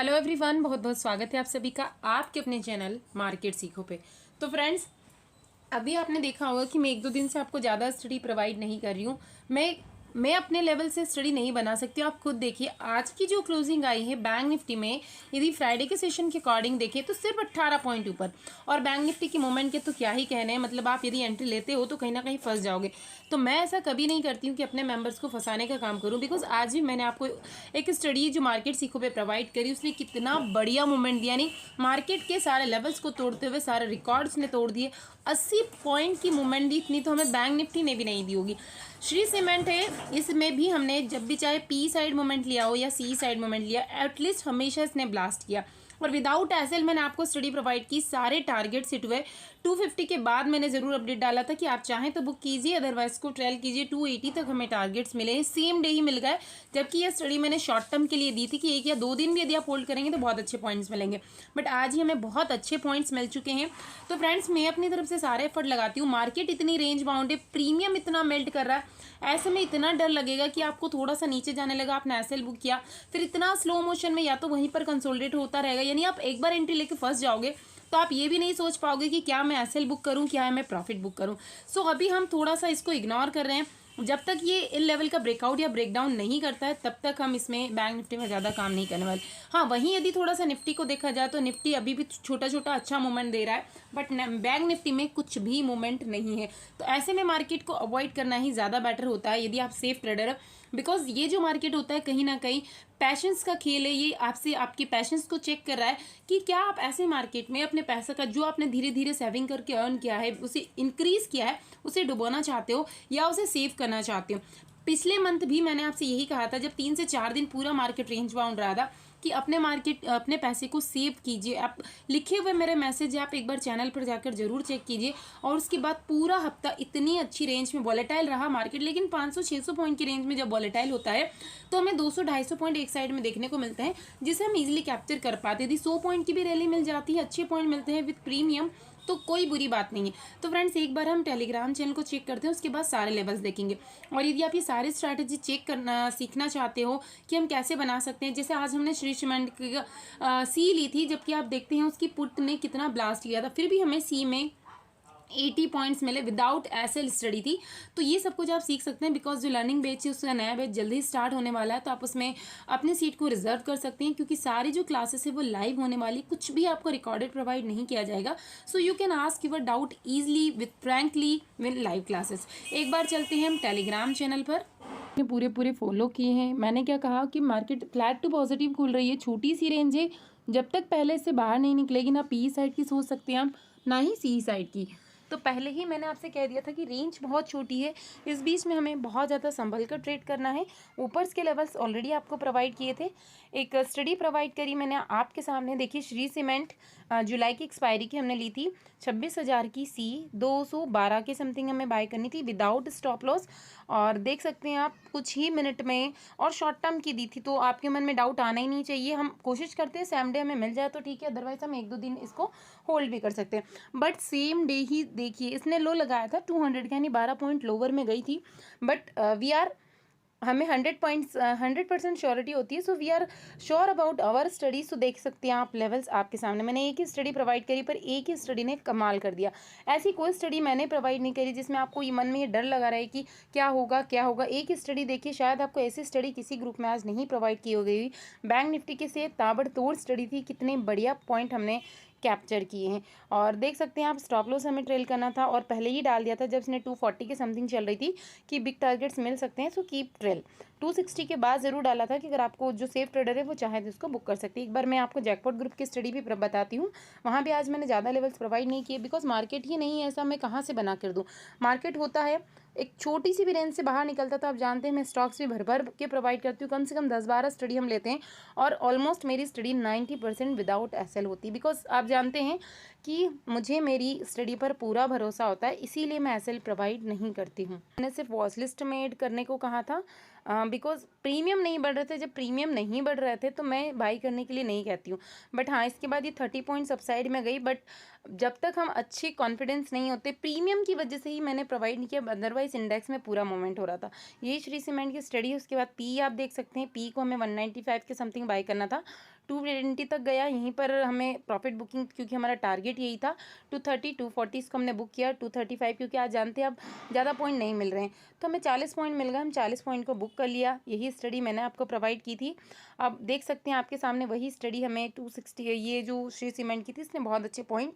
Hello everyone, बहुत बहुत स्वागत है आप सभी का आपके अपने चैनल मार्केट सीखो पे। तो फ्रेंड्स, अभी आपने देखा होगा कि मैं एक दो दिन से आपको ज़्यादा स्टडी प्रोवाइड नहीं कर रही हूँ। मैं अपने लेवल से स्टडी नहीं बना सकती हूँ। आप खुद देखिए, आज की जो क्लोजिंग आई है बैंक निफ्टी में, यदि फ्राइडे के सेशन के अकॉर्डिंग देखें तो सिर्फ 18 पॉइंट ऊपर। और बैंक निफ्टी की मूवमेंट के तो क्या ही कहने हैं, मतलब आप यदि एंट्री लेते हो तो कहीं ना कहीं फंस जाओगे। तो मैं ऐसा कभी नहीं करती हूँ कि अपने मेंबर्स को फंसाने का काम करूँ, बिकॉज आज भी मैंने आपको एक स्टडी जो मार्केट सीखो पे प्रोवाइड करी, उसने कितना बढ़िया मूवमेंट दिया। नहीं, मार्केट के सारे लेवल्स को तोड़ते हुए सारे रिकॉर्ड्स ने तोड़ दिए। 80 पॉइंट की मूवमेंट दी, इतनी तो हमें बैंक निफ्टी ने भी नहीं दी होगी। श्री सीमेंट है, इसमें भी हमने जब भी चाहे पी साइड मूवमेंट लिया हो या सी साइड मूवमेंट लिया, एटलीस्ट हमेशा इसने ब्लास्ट किया। और विदाउट एसएल मैंने आपको स्टडी प्रोवाइड की, सारे टारगेट हिट हुए। 250 के बाद मैंने ज़रूर अपडेट डाला था कि आप चाहें तो बुक कीजिए, अदरवाइज को ट्रेल कीजिए। 280 तक हमें टारगेट्स मिले हैं, सेम डे ही मिल गए। जबकि यह स्टडी मैंने शॉर्ट टर्म के लिए दी थी कि 1 या 2 दिन भी यदि आप होल्ड करेंगे तो बहुत अच्छे पॉइंट्स मिलेंगे। बट आज ही हमें बहुत अच्छे पॉइंट्स मिल चुके हैं। तो फ्रेंड्स, मैं अपनी तरफ से सारे एफर्ट लगाती हूँ। मार्केट इतनी रेंज बाउंड है, प्रीमियम इतना मेल्ट कर रहा है, ऐसे में इतना डर लगेगा कि आपको थोड़ा सा नीचे जाने लगा, आपने एसएल बुक किया, फिर इतना स्लो मोशन में या तो वहीं पर कंसोलिडेट होता रहेगा, यानी आप एक बार एंट्री लेके फंस जाओगे तो आप ये भी नहीं सोच पाओगे कि क्या मैं एसएल बुक करूं, क्या है मैं प्रॉफिट बुक करूं। सो अभी हम थोड़ा सा इसको इग्नोर कर रहे हैं। जब तक ये इन लेवल का ब्रेकआउट या ब्रेकडाउन नहीं करता है तब तक हम इसमें बैंक निफ्टी में ज़्यादा काम नहीं करने वाले। हाँ, वहीं यदि थोड़ा सा निफ्टी को देखा जाए तो निफ्टी अभी भी छोटा छोटा अच्छा मूवमेंट दे रहा है, बट बैंक निफ्टी में कुछ भी मूवमेंट नहीं है। तो ऐसे में मार्केट को अवॉइड करना ही ज़्यादा बेटर होता है यदि आप सेफ ट्रेडर हो। बिकॉज ये जो मार्केट होता है कहीं ना कहीं पैशंस का खेल है। ये आपसे आपकी पैशंस को चेक कर रहा है कि क्या आप ऐसे मार्केट में अपने पैसा का जो आपने धीरे धीरे सेविंग करके अर्न किया है, उसे इंक्रीज किया है, उसे डुबोना चाहते हो या उसे सेव करना चाहते हो। पिछले मंथ भी मैंने आपसे यही कहा था, जब 3 से 4 दिन पूरा मार्केट रेंज बाउंड रहा था, कि अपने पैसे को सेव कीजिए। आप लिखे हुए मेरे मैसेज आप एक बार चैनल पर जाकर जरूर चेक कीजिए। और उसके बाद पूरा हफ्ता इतनी अच्छी रेंज में वॉलेटाइल रहा मार्केट, लेकिन 500-600 पॉइंट की रेंज में जब वॉलेटाइल होता है तो हमें 200-250 पॉइंट एक साइड में देखने को मिलते हैं, जिसे हम इजीली कैप्चर कर पाते। यदि 100 पॉइंट की भी रैली मिल जाती है, अच्छे पॉइंट मिलते हैं विद प्रीमियम, तो कोई बुरी बात नहीं है। तो फ्रेंड्स, एक बार हम टेलीग्राम चैनल को चेक करते हैं, उसके बाद सारे लेवल्स देखेंगे। और यदि आप ये सारे स्ट्रैटेजी चेक करना सीखना चाहते हो कि हम कैसे बना सकते हैं, जैसे आज हमने श्री सीमेंट की सी ली थी, जबकि आप देखते हैं उसकी पुट ने कितना ब्लास्ट किया था, फिर भी हमें सी में 80 पॉइंट्स मिले, विदाउट एसएल स्टडी थी। तो ये सब कुछ आप सीख सकते हैं, बिकॉज जो लर्निंग बैच है उसका नया बैच जल्दी ही स्टार्ट होने वाला है, तो आप उसमें अपनी सीट को रिजर्व कर सकते हैं, क्योंकि सारी जो क्लासेस है वो लाइव होने वाली, कुछ भी आपको रिकॉर्डेड प्रोवाइड नहीं किया जाएगा। So you can ask your doubt easily with frankly with live classes. एक बार चलते हैं हम टेलीग्राम चैनल पर। पूरे फॉलो किए हैं। मैंने क्या कहा कि मार्केट फ्लैट टू पॉजिटिव खुल रही है, छोटी सी रेंज है, जब तक पहले से बाहर नहीं निकलेगी, ना पी साइड की सोच सकते हैं हम, ना ही सी साइड की। तो पहले ही मैंने आपसे कह दिया था कि रेंज बहुत छोटी है, इस बीच में हमें बहुत ज़्यादा संभल कर ट्रेड करना है। ऊपर्स के लेवल्स ऑलरेडी आपको प्रोवाइड किए थे, एक स्टडी प्रोवाइड करी मैंने आपके सामने। देखिए, श्री सीमेंट जुलाई की एक्सपायरी की हमने ली थी 26,000 की सी, 212 के समथिंग हमें बाय करनी थी विदाउट स्टॉप लॉस। और देख सकते हैं आप कुछ ही मिनट में, और शॉर्ट टर्म की दी थी, तो आपके मन में डाउट आना ही नहीं चाहिए। हम कोशिश करते हैं सेम डे हमें मिल जाए तो ठीक है, अदरवाइज हम 1-2 दिन इसको होल्ड भी कर सकते हैं। बट सेम डे ही देखिए इसने लो लगाया था 200 का, यानी 12 पॉइंट लोअर में गई थी। बट हमें 100% श्योरिटी होती है, so we are sure about our study. So देख सकते हैं आप लेवल्स आपके सामने। मैंने एक ही स्टडी प्रोवाइड करी, पर एक ही स्टडी ने कमाल कर दिया। ऐसी कोई स्टडी मैंने प्रोवाइड नहीं करी जिसमें आपको ये मन में ये डर लगा रहा है कि क्या होगा क्या होगा। एक ही स्टडी देखिए, शायद आपको ऐसी स्टडी किसी ग्रुप में आज नहीं प्रोवाइड की हो गई। बैंक निफ्टी के से ताबड़तोड़ स्टडी थी, कितने बढ़िया पॉइंट हमने कैप्चर किए हैं। और देख सकते हैं आप, स्टॉप लॉस हमें ट्रेल करना था और पहले ही डाल दिया था जब इसने 240 के समथिंग चल रही थी कि बिग टारगेट्स मिल सकते हैं, सो कीप ट्रेल। 260 के बाद ज़रूर डाला था कि अगर आपको जो सेफ ट्रेडर है वो चाहे तो इसको बुक कर सकते हैं। एक बार मैं आपको जैकपॉट ग्रुप की स्टडी भी बताती हूँ, वहाँ भी आज मैंने ज़्यादा लेवल्स प्रोवाइड नहीं किए, बिकॉज मार्केट ही नहीं है ऐसा, मैं कहाँ से बना कर दूँ। मार्केट होता है एक छोटी सी भी रेंज से बाहर निकलता, तो आप जानते हैं मैं स्टॉक्स भी भर भर के प्रोवाइड करती हूँ। कम से कम 10-12 स्टडी हम लेते हैं, और ऑलमोस्ट मेरी स्टडी 90% विदाउट एसएल होती है, बिकॉज आप जानते हैं कि मुझे मेरी स्टडी पर पूरा भरोसा होता है, इसीलिए मैं एसएल प्रोवाइड नहीं करती हूँ। मैंने सिर्फ वॉच लिस्ट में ऐड करने को कहा था, बिकॉज प्रीमियम नहीं बढ़ रहे थे। जब प्रीमियम नहीं बढ़ रहे थे तो मैं बाई करने के लिए नहीं कहती हूँ। बट हाँ, इसके बाद ये 30 पॉइंट सबसाइड में गई, बट जब तक हम अच्छे कॉन्फिडेंस नहीं होते, प्रीमियम की वजह से ही मैंने प्रोवाइड नहीं किया, अदरवाइज इंडेक्स में पूरा मूवमेंट हो रहा था। यही श्री सीमेंट की स्टडी है। उसके बाद पी आप देख सकते हैं, पी को हमें 195 के समथिंग बाई करना था, 220 तक गया, यहीं पर हमें प्रॉफिट बुकिंग, क्योंकि हमारा टारगेट यही था 230 240 इसको हमने बुक किया। 235 क्योंकि आज जानते हैं अब ज़्यादा पॉइंट नहीं मिल रहे हैं, तो हमें 40 पॉइंट मिल गए, हम 40 पॉइंट को बुक कर लिया। यही स्टडी मैंने आपको प्रोवाइड की थी। आप देख सकते हैं आपके सामने वही स्टडी हमें 260, ये जो श्री सीमेंट की थी, इसने बहुत अच्छे पॉइंट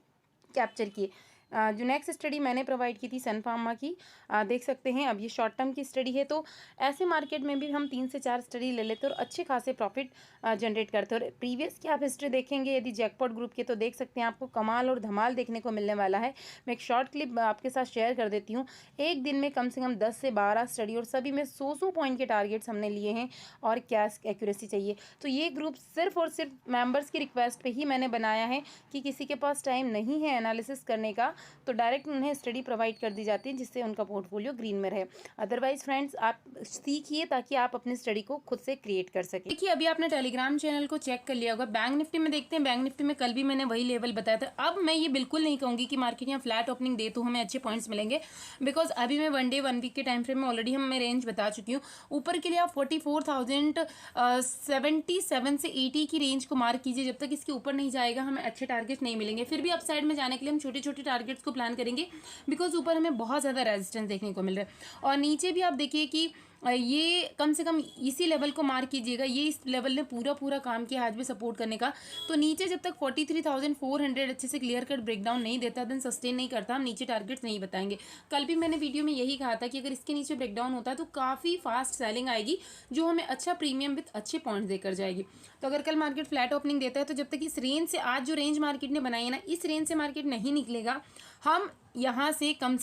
कैप्चर किए। जो नेक्स्ट स्टडी मैंने प्रोवाइड की थी सन फार्मा की, देख सकते हैं अब ये शॉर्ट टर्म की स्टडी है। तो ऐसे मार्केट में भी हम 3 से 4 स्टडी ले लेते हैं और अच्छे खासे प्रॉफिट जनरेट करते हैं। और प्रीवियस की आप हिस्ट्री देखेंगे यदि जैकपॉट ग्रुप के, तो देख सकते हैं आपको कमाल और धमाल देखने को मिलने वाला है। मैं एक शॉर्ट क्लिप आपके साथ शेयर कर देती हूँ। एक दिन में कम से कम 10 से 12 स्टडी और सभी में 100 पॉइंट के टारगेट्स हमने लिए हैं और कैश एक्यूरेसी चाहिए। तो ये ग्रुप सिर्फ और सिर्फ मेंबर्स की रिक्वेस्ट पे ही मैंने बनाया है कि किसी के पास टाइम नहीं है एनालिसिस करने का, तो डायरेक्ट उन्हें स्टडी प्रोवाइड कर दी जाती है जिससे उनका पोर्टफोलियो ग्रीन में रहे। अदरवाइज फ्रेंड्स आप सीखिए ताकि आप अपनी स्टडी को खुद से क्रिएट कर सकें। देखिए अभी आपने टेलीग्राम चैनल को चेक कर लिया होगा। बैंक निफ्टी में देखते हैं, बैंक निफ्टी में कल भी मैंने वही लेवल बताया था। अब मैं ये बिल्कुल नहीं कहूँगी कि मार्केट यहाँ फ्लैट ओपनिंग दे तो हमें अच्छे पॉइंट्स मिलेंगे, बिकॉज अभी मैं 1 डे 1 वीक के टाइम फ्रेम में ऑलरेडी मैं रेंज बता चुकी हूँ। ऊपर के लिए आप 44,077 से 80 की रेंज को मार्क कीजिए। जब तक इसके ऊपर नहीं जाएगा हमें अच्छे टारगेट नहीं मिलेंगे। फिर भी अपसाइड में जाने के लिए हम छोटे छोटे टारगेट्स को प्लान करेंगे, बिकॉज ऊपर हमें बहुत ज़्यादा रेजिस्टेंस देखने को मिल रहा है। और नीचे भी आप देखिए कि ये कम से कम इसी लेवल को मार्क कीजिएगा। ये इस लेवल ने पूरा काम किया आज भी सपोर्ट करने का। तो नीचे जब तक 43,400 अच्छे से क्लियर कट ब्रेकडाउन नहीं देता, देन सस्टेन नहीं करता, हम नीचे टारगेट्स नहीं बताएंगे। कल भी मैंने वीडियो में यही कहा था कि अगर इसके नीचे ब्रेकडाउन होता है तो काफ़ी फास्ट सेलिंग आएगी, जो हमें अच्छा प्रीमियम विथ अच्छे पॉइंट्स देकर जाएगी। तो अगर कल मार्केट फ्लैट ओपनिंग देता है तो जब तक इस रेंज से, आज जो रेंज मार्केट ने बनाई है ना, इस रेंज से मार्केट नहीं निकलेगा, हम यहाँ से कम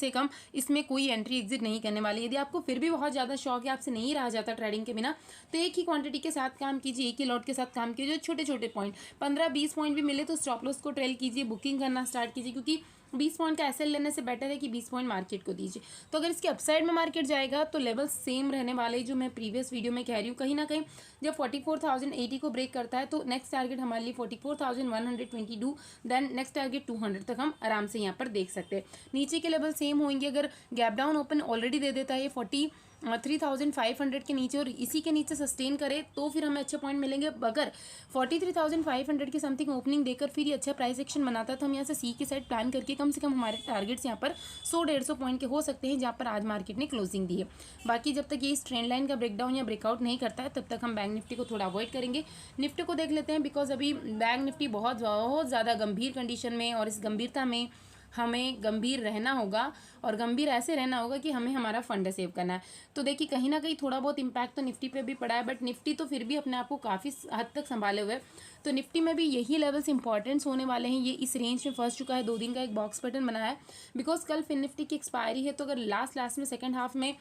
इसमें कोई एंट्री एग्जिट नहीं करने वाली। यदि आपको फिर भी बहुत ज़्यादा शौक है, आपसे नहीं रहा जाता ट्रेडिंग के बिना, तो एक ही क्वांटिटी के साथ काम कीजिए, एक ही लॉट के साथ काम कीजिए। जो छोटे छोटे पॉइंट 15-20 पॉइंट भी मिले तो स्टॉप लॉस को ट्रेल कीजिए, बुकिंग करना स्टार्ट कीजिए, क्योंकि 20 पॉइंट का एसएल लेने से बेटर है कि 20 पॉइंट मार्केट को दीजिए। तो अगर इसके अपसाइड में मार्केट जाएगा तो लेवल सेम रहने वाले, जो मैं प्रीवियस वीडियो में कह रही हूँ। कहीं ना कहीं जब 44,080 को ब्रेक करता है तो नेक्स्ट टारगेट हमारे लिए 44,122, देन नेक्स्ट टारगेट 200 तक हम आराम से यहाँ पर देख सकते हैं। नीचे के लेवल सेम होंगे। अगर गैप डाउन ओपन ऑलरेडी दे देता है ये 43,500 के नीचे और इसी के नीचे सस्टेन करे तो फिर हमें अच्छे पॉइंट मिलेंगे। अगर 43,500 के समथिंग ओपनिंग देकर फिर ये अच्छा प्राइस एक्शन बनाता है तो हम यहाँ से सी की साइड प्लान करके कम से कम हमारे टारगेट्स यहाँ पर 100-150 पॉइंट के हो सकते हैं, जहाँ पर आज मार्केट ने क्लोजिंग दी है। बाकी जब तक ये इस ट्रेंड लाइन का ब्रेकडाउन या ब्रेकआउट नहीं करता है तब तक हम बैंक निफ्टी को थोड़ा अवॉइड करेंगे। निफ्टी को देख लेते हैं, बिकॉज अभी बैंक निफ्टी बहुत ज़्यादा गंभीर कंडीशन में, और इस गंभीरता में हमें गंभीर रहना होगा, और गंभीर ऐसे रहना होगा कि हमें हमारा फंड सेव करना है। तो देखिए कहीं ना कहीं थोड़ा बहुत इम्पैक्ट तो निफ्टी पे भी पड़ा है, बट निफ्टी तो फिर भी अपने आप को काफ़ी हद तक संभाले हुए। तो निफ्टी में भी यही लेवल्स इंपॉर्टेंट्स होने वाले हैं। ये इस रेंज में फंस चुका है, 2 दिन का एक बॉक्स पैटर्न बनाया है, बिकॉज कल फिन निफ्टी की एक्सपायरी है। तो अगर लास्ट में सेकेंड हाफ में,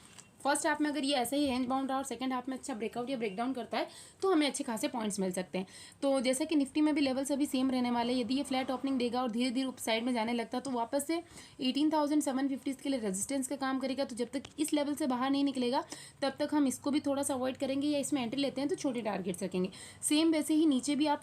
फर्स्ट हाफ में अगर ये ऐसे ही रेंज बाउंड रहा और सेकंड हाफ में अच्छा ब्रेकआउट या ब्रेकडाउन करता है तो हमें अच्छे खासे पॉइंट्स मिल सकते हैं। तो जैसा कि निफ्टी में भी लेवल्स अभी सेम रहने वाले। यदि ये फ्लैट ओपनिंग देगा और धीरे धीरे उप साइड में जाने लगता है तो वापस से 18,750 के लिए रेजिस्टेंस का काम करेगा। तो जब तक इस लेवल से बाहर नहीं निकलेगा तब तक हम इसको भी थोड़ा सा अवॉइड करेंगे, या इसमें एंट्री लेते हैं तो छोटे टारगेट्स रखेंगे। सेम वैसे ही नीचे भी आप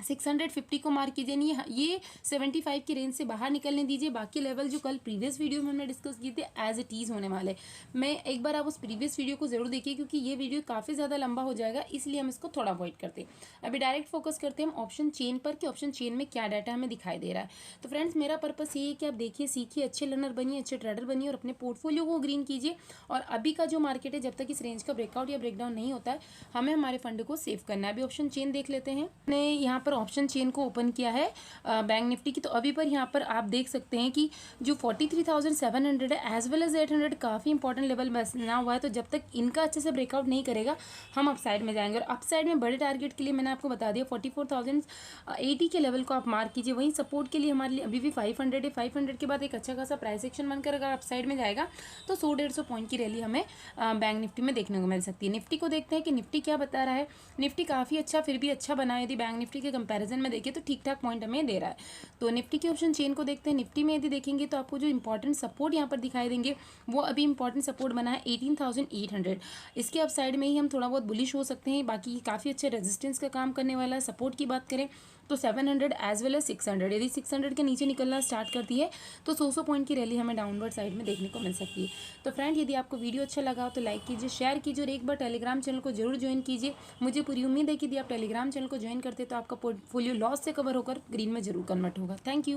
650 को मार्क कीजिए, नहीं ये 75 की रेंज से बाहर निकलने दीजिए। बाकी लेवल जो कल प्रीवियस वीडियो में हमने डिस्कस किए थे एज इट इज़ होने वाले। मैं एक बार आप उस प्रीवियस वीडियो को जरूर देखिए, क्योंकि ये वीडियो काफ़ी ज़्यादा लंबा हो जाएगा, इसलिए हम इसको थोड़ा अवॉइड करते हैं। अभी डायरेक्ट फोकस करते हैं हम ऑप्शन चेन पर कि ऑप्शन चेन में क्या डाटा हमें दिखाई दे रहा है। तो फ्रेंड्स मेरा पर्पस ये है कि आप देखिए, सीखिए, अच्छे लर्नर बनिए, अच्छे ट्रेडर बनिए और अपने पोर्टफोलियो को ग्रीन कीजिए। और अभी का जो मार्केट है, जब तक इस रेंज का ब्रेकआउट या ब्रेकडाउन नहीं होता है, हमें हमारे फंड को सेव करना है। अभी ऑप्शन चेन देख लेते हैं। मैंने यहाँ पर ऑप्शन चेन को ओपन किया है बैंक निफ्टी की। तो अभी पर यहाँ पर आप देख सकते हैं कि जो 43,700 है एज वेल एज 800 काफ़ी इंपॉर्टेंट लेवल बना हुआ है। तो जब तक इनका अच्छे से ब्रेकआउट नहीं करेगा हम अपसाइड में जाएंगे। और अपसाइड में बड़े टारगेट के लिए मैंने आपको बता दिया 44,080 के लेवल को आप मार्क कीजिए। वहीं सपोर्ट के लिए हमारे लिए अभी भी 500 है। 500 के बाद एक अच्छा खासा प्राइस एक्शन बनकर अगर अपसाइड में जाएगा तो 100-150 पॉइंट की रैली हमें बैंक निफ्टी में देखने को मिल सकती है। निफ्टी को देखते हैं कि निफ्टी क्या बता रहा है। निफ्टी काफ़ी अच्छा फिर भी अच्छा बना है। यदि बैंक निफ्टी के कंपैरिजन में देखें तो ठीक ठाक पॉइंट हमें दे रहा है। तो निफ्टी के ऑप्शन चेन को देखते हैं। निफ्टी में यदि देखेंगे तो आपको जो इंपॉर्टेंट सपोर्ट यहाँ पर दिखाई देंगे वो अभी इंपॉर्टेंट सपोर्ट बना है 18,800। इसके अपसाइड में ही हम थोड़ा बहुत बुलिश हो सकते हैं। बाकी काफ़ी अच्छे रेजिस्टेंस का काम करने वाला है। सपोर्ट की बात करें तो 700 एज वेल एज 600। यदि 600 के नीचे निकलना स्टार्ट करती है तो 100 पॉइंट की रैली हमें डाउनवर्ड साइड में देखने को मिल सकती है। तो फ्रेंड, यदि आपको वीडियो अच्छा लगा हो तो लाइक कीजिए, शेयर कीजिए और एक बार टेलीग्राम चैनल को जरूर ज्वाइन कीजिए। मुझे पूरी उम्मीद है कि यदि आप टेलीग्राम चैनल को ज्वाइन करते तो आपका पोर्टफोलियो लॉस से कवर होकर ग्रीन में जरूर कन्वर्ट होगा। Thank you.